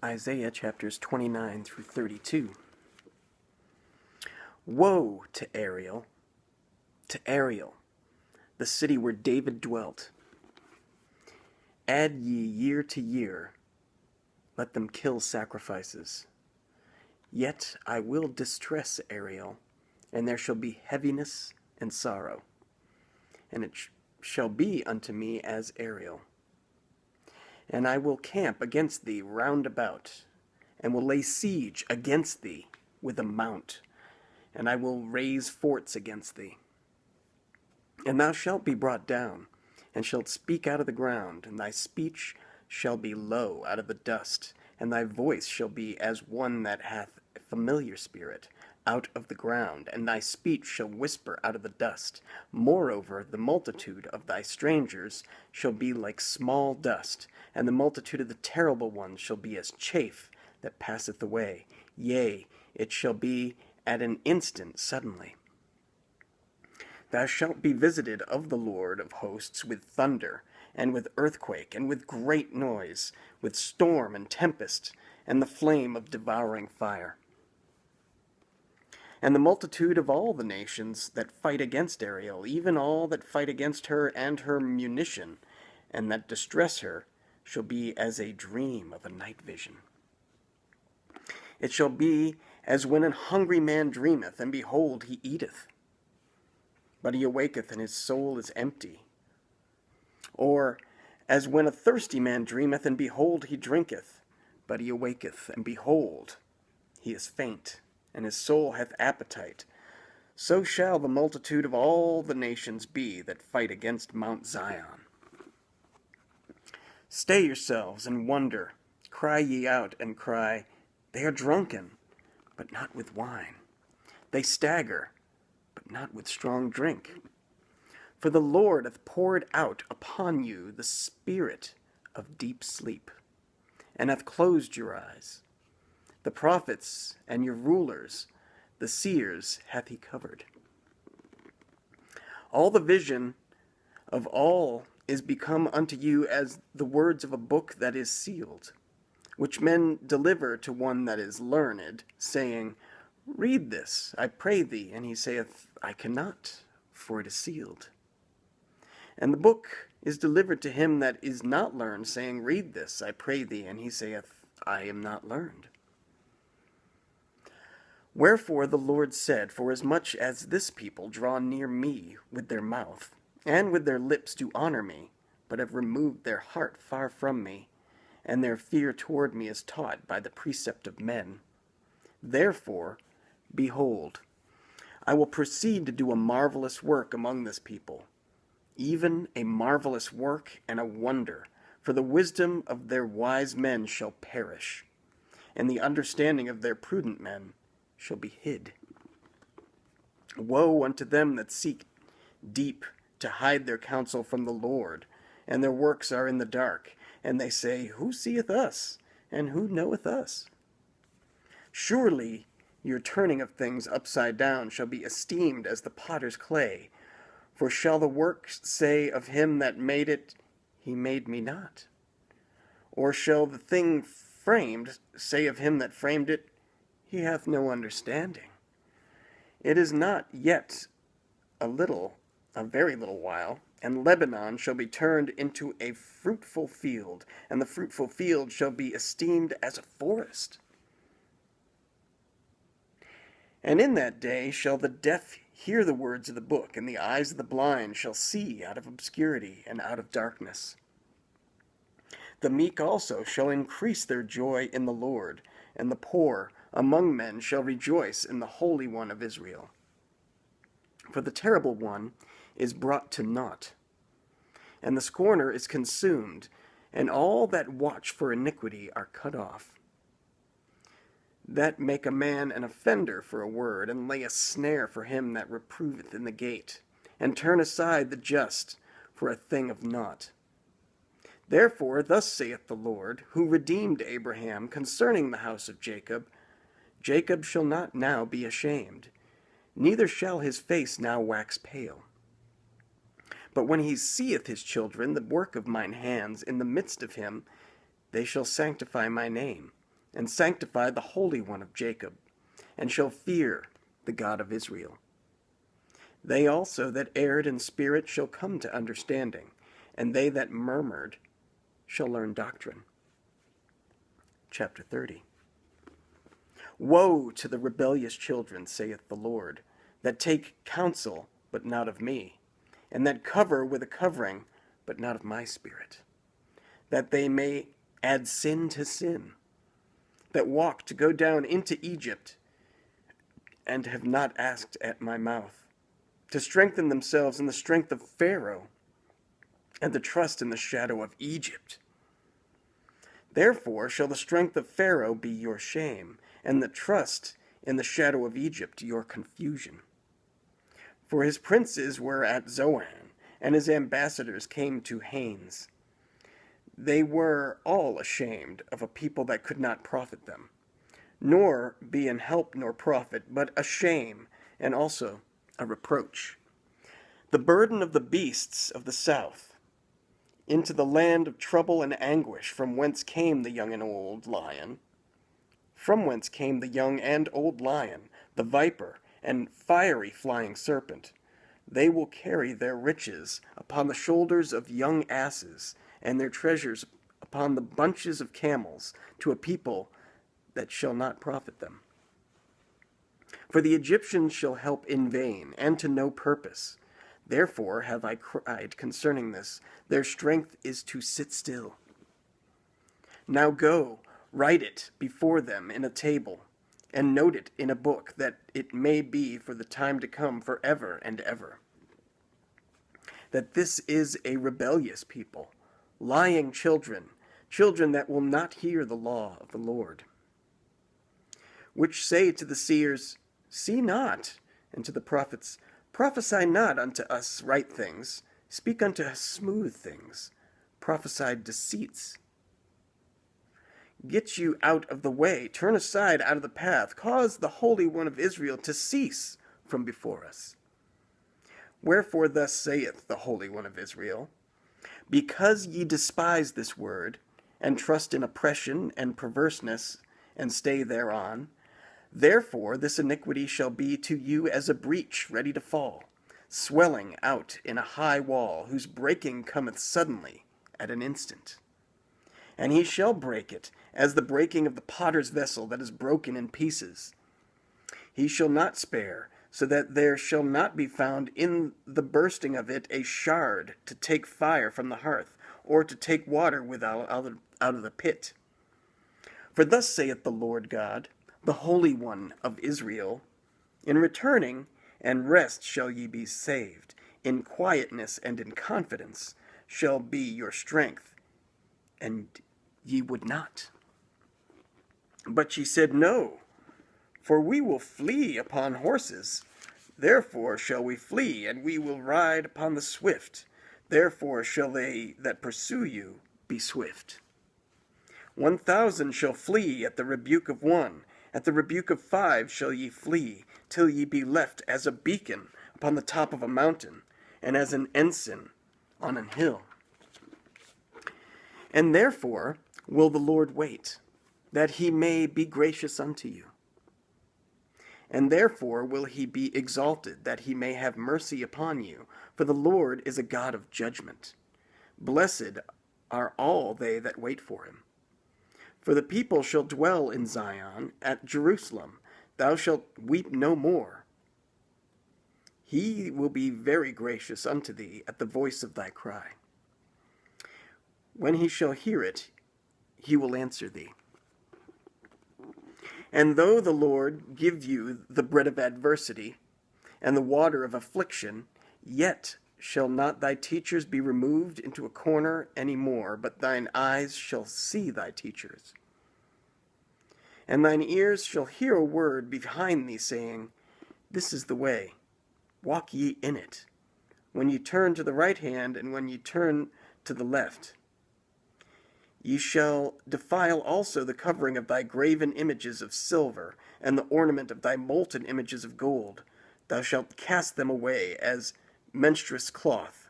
Isaiah chapters 29 through 32. Woe to Ariel, the city where David dwelt. Add ye year to year, let them kill sacrifices. Yet I will distress Ariel, and there shall be heaviness and sorrow. And it shall be unto me as Ariel. And I will camp against thee round about, and will lay siege against thee with a mount, and I will raise forts against thee. And thou shalt be brought down, and shalt speak out of the ground, and thy speech shall be low out of the dust, and thy voice shall be as one that hath a familiar spirit out of the ground, and thy speech shall whisper out of the dust. Moreover, the multitude of thy strangers shall be like small dust, and the multitude of the terrible ones shall be as chaff that passeth away. Yea, it shall be at an instant suddenly. Thou shalt be visited of the Lord of hosts with thunder, and with earthquake, and with great noise, with storm and tempest, and the flame of devouring fire. And the multitude of all the nations that fight against Ariel, even all that fight against her and her munition, and that distress her, shall be as a dream of a night vision. It shall be as when an hungry man dreameth, and behold, he eateth, but he awaketh, and his soul is empty. Or as when a thirsty man dreameth, and behold, he drinketh, but he awaketh, and behold, he is faint, and his soul hath appetite. So shall the multitude of all the nations be that fight against Mount Zion. Stay yourselves and wonder. Cry ye out and cry, They are drunken, but not with wine. They stagger, but not with strong drink. For the Lord hath poured out upon you the spirit of deep sleep, and hath closed your eyes. The prophets and your rulers, the seers, hath he covered. All the vision of all is become unto you as the words of a book that is sealed, which men deliver to one that is learned, saying, Read this, I pray thee. And he saith, I cannot, for it is sealed. And the book is delivered to him that is not learned, saying, Read this, I pray thee. And he saith, I am not learned. Wherefore the Lord said, Forasmuch as this people draw near me with their mouth, and with their lips do honor me, but have removed their heart far from me, and their fear toward me is taught by the precept of men. Therefore, behold, I will proceed to do a marvelous work among this people, even a marvelous work and a wonder, for the wisdom of their wise men shall perish, and the understanding of their prudent men shall be hid. Woe unto them that seek deep to hide their counsel from the Lord, and their works are in the dark, and they say, Who seeth us, and who knoweth us? Surely your turning of things upside down shall be esteemed as the potter's clay. For shall the work say of him that made it, He made me not? Or shall the thing framed say of him that framed it, He hath no understanding? It is not yet a very little while, and Lebanon shall be turned into a fruitful field, and the fruitful field shall be esteemed as a forest. And in that day shall the deaf hear the words of the book, and the eyes of the blind shall see out of obscurity and out of darkness. The meek also shall increase their joy in the Lord, and the poor among men shall rejoice in the Holy One of Israel. For the terrible one is brought to naught, and the scorner is consumed, and all that watch for iniquity are cut off. That make a man an offender for a word, and lay a snare for him that reproveth in the gate, and turn aside the just for a thing of naught. Therefore thus saith the Lord, who redeemed Abraham concerning the house of Jacob, Jacob shall not now be ashamed, neither shall his face now wax pale. But when he seeth his children, the work of mine hands, in the midst of him, they shall sanctify my name, and sanctify the Holy One of Jacob, and shall fear the God of Israel. They also that erred in spirit shall come to understanding, and they that murmured shall learn doctrine. Chapter 30. Woe to the rebellious children, saith the Lord, that take counsel, but not of me, and that cover with a covering, but not of my spirit, that they may add sin to sin, that walk to go down into Egypt, and have not asked at my mouth, to strengthen themselves in the strength of Pharaoh, and to trust in the shadow of Egypt. Therefore shall the strength of Pharaoh be your shame, and the trust in the shadow of Egypt your confusion. For his princes were at Zoan, and his ambassadors came to Hanes. They were all ashamed of a people that could not profit them, nor be an help nor profit, but a shame, and also a reproach. The burden of the beasts of the south, into the land of trouble and anguish, from whence came the young and old lion, from whence came the young and old lion, the viper, and fiery flying serpent. They will carry their riches upon the shoulders of young asses, and their treasures upon the bunches of camels, to a people that shall not profit them. For the Egyptians shall help in vain, and to no purpose. Therefore have I cried concerning this, their strength is to sit still. Now go, write it before them in a table, and note it in a book, that it may be for the time to come forever and ever. That this is a rebellious people, lying children, children that will not hear the law of the Lord, which say to the seers, See not, and to the prophets, Prophesy not unto us right things, speak unto us smooth things, prophesy deceits. Get you out of the way, turn aside out of the path, cause the Holy One of Israel to cease from before us. Wherefore thus saith the Holy One of Israel, Because ye despise this word, and trust in oppression and perverseness, and stay thereon, therefore this iniquity shall be to you as a breach ready to fall, swelling out in a high wall, whose breaking cometh suddenly at an instant. And he shall break it, as the breaking of the potter's vessel that is broken in pieces. He shall not spare, so that there shall not be found in the bursting of it a shard to take fire from the hearth, or to take water without out of the pit. For thus saith the Lord God, the Holy One of Israel, In returning and rest shall ye be saved, in quietness and in confidence shall be your strength, and ye would not. But ye said, No, for we will flee upon horses. Therefore shall we flee, and we will ride upon the swift. Therefore shall they that pursue you be swift. 1,000 shall flee at the rebuke of one. At the rebuke of 5 shall ye flee, till ye be left as a beacon upon the top of a mountain, and as an ensign on an hill. And therefore will the Lord wait, that he may be gracious unto you. And therefore will he be exalted, that he may have mercy upon you. For the Lord is a God of judgment. Blessed are all they that wait for him. For the people shall dwell in Zion, at Jerusalem. Thou shalt weep no more. He will be very gracious unto thee at the voice of thy cry. When he shall hear it, he will answer thee. And though the Lord give you the bread of adversity, and the water of affliction, yet shall not thy teachers be removed into a corner any more, but thine eyes shall see thy teachers. And thine ears shall hear a word behind thee, saying, This is the way, walk ye in it, when ye turn to the right hand, and when ye turn to the left. Ye shall defile also the covering of thy graven images of silver, and the ornament of thy molten images of gold. Thou shalt cast them away as menstruous cloth.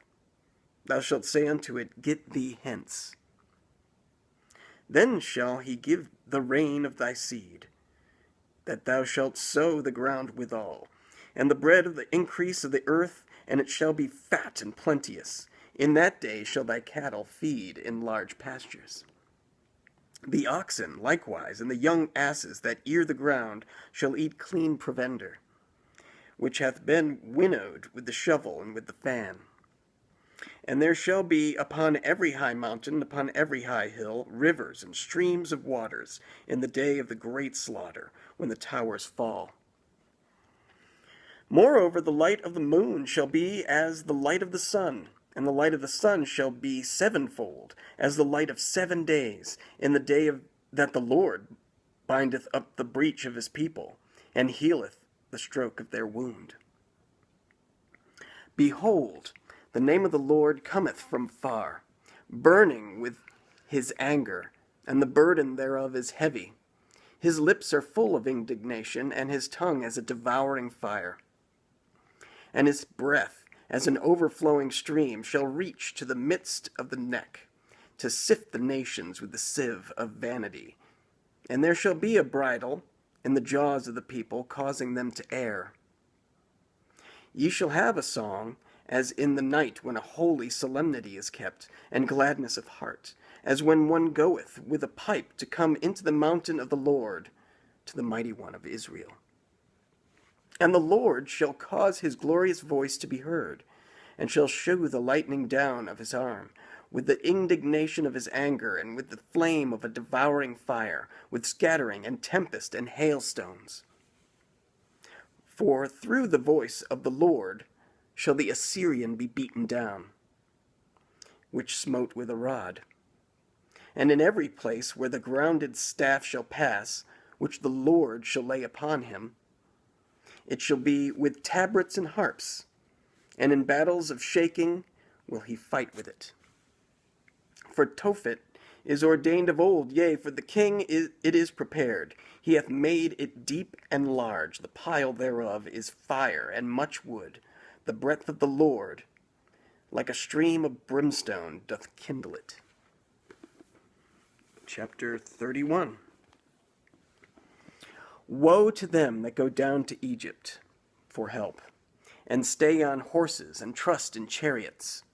Thou shalt say unto it, Get thee hence. Then shall he give the rain of thy seed, that thou shalt sow the ground withal, and the bread of the increase of the earth, and it shall be fat and plenteous. In that day shall thy cattle feed in large pastures. The oxen likewise, and the young asses that ear the ground, shall eat clean provender, which hath been winnowed with the shovel and with the fan. And there shall be upon every high mountain, upon every high hill, rivers and streams of waters, in the day of the great slaughter, when the towers fall. Moreover, the light of the moon shall be as the light of the sun, and the light of the sun shall be sevenfold, as the light of 7 days, in the day that the Lord bindeth up the breach of his people, and healeth the stroke of their wound. Behold, the name of the Lord cometh from far, burning with his anger, and the burden thereof is heavy. His lips are full of indignation, and his tongue as a devouring fire. And his breath, as an overflowing stream, shall reach to the midst of the neck, to sift the nations with the sieve of vanity. And there shall be a bridle in the jaws of the people, causing them to err. Ye shall have a song, as in the night when a holy solemnity is kept, and gladness of heart, as when one goeth with a pipe to come into the mountain of the Lord, to the mighty one of Israel. And the Lord shall cause his glorious voice to be heard, and shall shew the lightning down of his arm, with the indignation of his anger, and with the flame of a devouring fire, with scattering and tempest and hailstones. For through the voice of the Lord shall the Assyrian be beaten down, which smote with a rod. And in every place where the grounded staff shall pass, which the Lord shall lay upon him, it shall be with tabrets and harps, and in battles of shaking will he fight with it. For Tophet is ordained of old, yea, for the king it is prepared. He hath made it deep and large, the pile thereof is fire and much wood. The breath of the Lord, like a stream of brimstone, doth kindle it. Chapter 31. Woe to them that go down to Egypt for help, and stay on horses, and trust in chariots,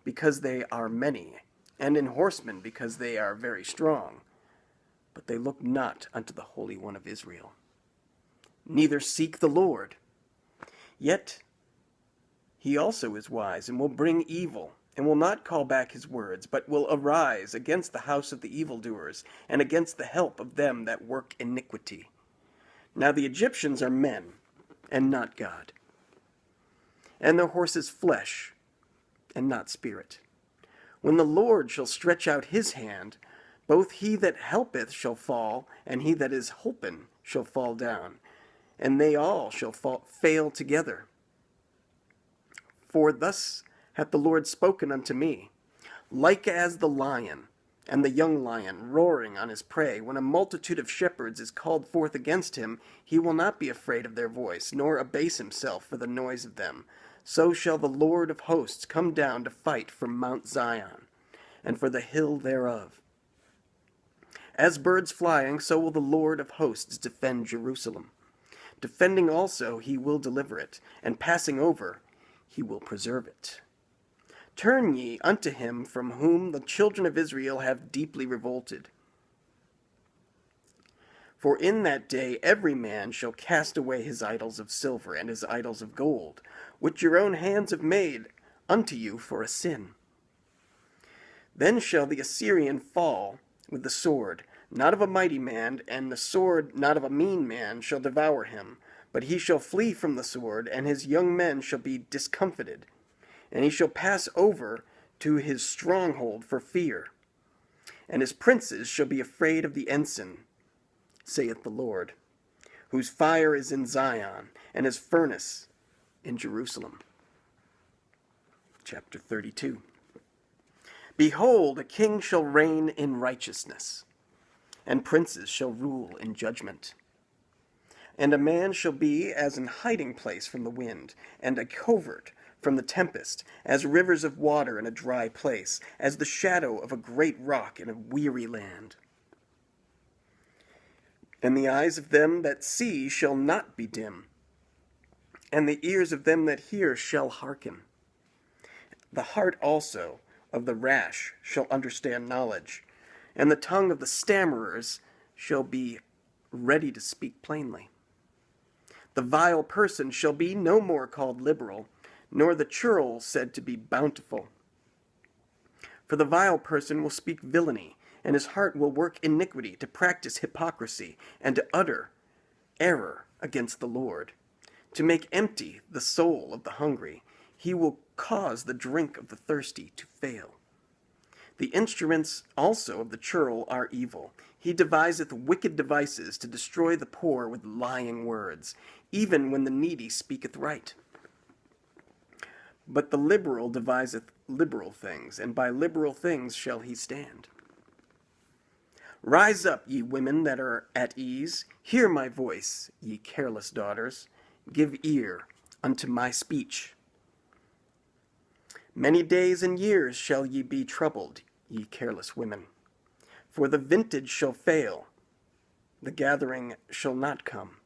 because they are many, and in horsemen, because they are very strong. But they look not unto the Holy One of Israel, neither seek the Lord. Yet he also is wise, and will bring evil, and will not call back his words, but will arise against the house of the evildoers, and against the help of them that work iniquity. Now the Egyptians are men, and not God, and their horses flesh, and not spirit. When the Lord shall stretch out his hand, both he that helpeth shall fall, and he that is holpen shall fall down, and they all shall fail together. For thus hath the Lord spoken unto me, like as the lion and the young lion roaring on his prey, when a multitude of shepherds is called forth against him, he will not be afraid of their voice, nor abase himself for the noise of them. So shall the Lord of hosts come down to fight for Mount Zion, and for the hill thereof. As birds flying, so will the Lord of hosts defend Jerusalem. Defending also he will deliver it, and passing over he will preserve it. Turn ye unto him from whom the children of Israel have deeply revolted. For in that day every man shall cast away his idols of silver and his idols of gold, which your own hands have made unto you for a sin. Then shall the Assyrian fall with the sword, not of a mighty man, and the sword not of a mean man shall devour him, but he shall flee from the sword, and his young men shall be discomfited, and he shall pass over to his stronghold for fear, and his princes shall be afraid of the ensign, saith the Lord, whose fire is in Zion, and his furnace in Jerusalem. Chapter 32. Behold, a king shall reign in righteousness, and princes shall rule in judgment. And a man shall be as an hiding place from the wind, and a covert from the tempest, as rivers of water in a dry place, as the shadow of a great rock in a weary land. And the eyes of them that see shall not be dim, and the ears of them that hear shall hearken. The heart also of the rash shall understand knowledge, and the tongue of the stammerers shall be ready to speak plainly. The vile person shall be no more called liberal, nor the churl said to be bountiful. For the vile person will speak villainy, and his heart will work iniquity, to practice hypocrisy, and to utter error against the Lord. To make empty the soul of the hungry, he will cause the drink of the thirsty to fail. The instruments also of the churl are evil. He deviseth wicked devices to destroy the poor with lying words, even when the needy speaketh right. But the liberal deviseth liberal things, and by liberal things shall he stand. Rise up, ye women that are at ease. Hear my voice, ye careless daughters. Give ear unto my speech. Many days and years shall ye be troubled, ye careless women. For the vintage shall fail, the gathering shall not come.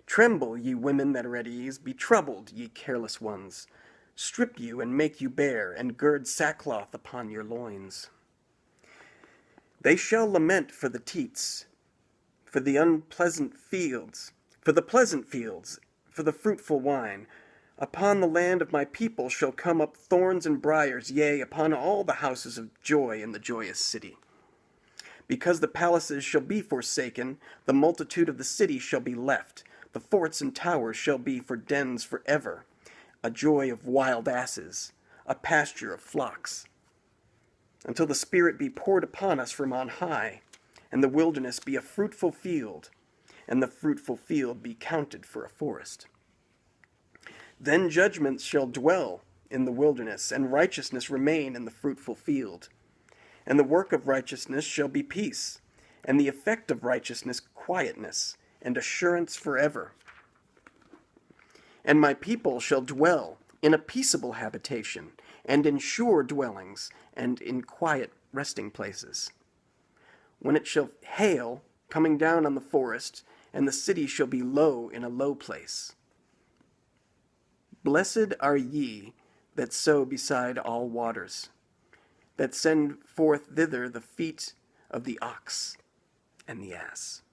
Tremble, ye women that are at ease. Be troubled, ye careless ones. Strip you and make you bare, and gird sackcloth upon your loins. They shall lament for the teats, for the unpleasant fields, for the pleasant fields, for the fruitful wine. Upon the land of my people shall come up thorns and briars, yea, upon all the houses of joy in the joyous city. Because the palaces shall be forsaken, the multitude of the city shall be left. The forts and towers shall be for dens forever, a joy of wild asses, a pasture of flocks. Until the Spirit be poured upon us from on high, and the wilderness be a fruitful field, and the fruitful field be counted for a forest. Then judgment shall dwell in the wilderness, and righteousness remain in the fruitful field. And the work of righteousness shall be peace, and the effect of righteousness quietness, and assurance forever. And my people shall dwell in a peaceable habitation, and in sure dwellings, and in quiet resting places. When it shall hail, coming down on the forest, and the city shall be low in a low place. Blessed are ye that sow beside all waters, that send forth thither the feet of the ox and the ass.